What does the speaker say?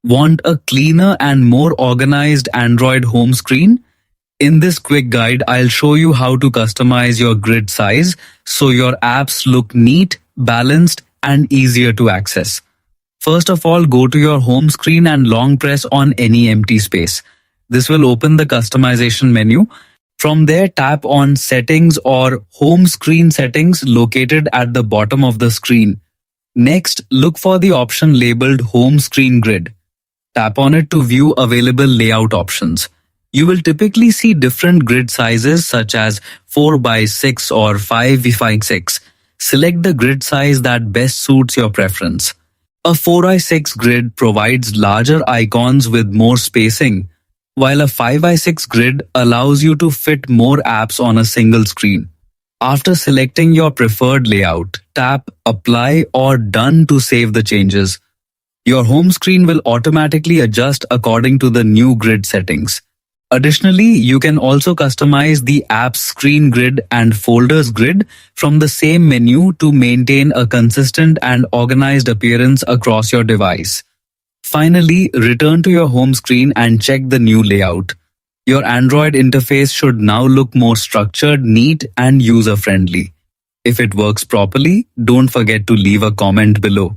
Want a cleaner and more organized Android home screen? In this quick guide, I'll show you how to customize your grid size so your apps look neat, balanced, and easier to access. First of all, go to your home screen and long press on any empty space. This will open the customization menu. From there, tap on Settings or Home Screen Settings located at the bottom of the screen. Next, look for the option labeled Home Screen Grid. Tap on it to view available layout options. You will typically see different grid sizes such as 4x6 or 5x6. Select the grid size that best suits your preference. A 4x6 grid provides larger icons with more spacing, while a 5x6 grid allows you to fit more apps on a single screen. After selecting your preferred layout, tap Apply or Done to save the changes. Your home screen will automatically adjust according to the new grid settings. Additionally, you can also customize the app's screen grid and folders grid from the same menu to maintain a consistent and organized appearance across your device. Finally, return to your home screen and check the new layout. Your Android interface should now look more structured, neat, and user-friendly. If it works properly, don't forget to leave a comment below.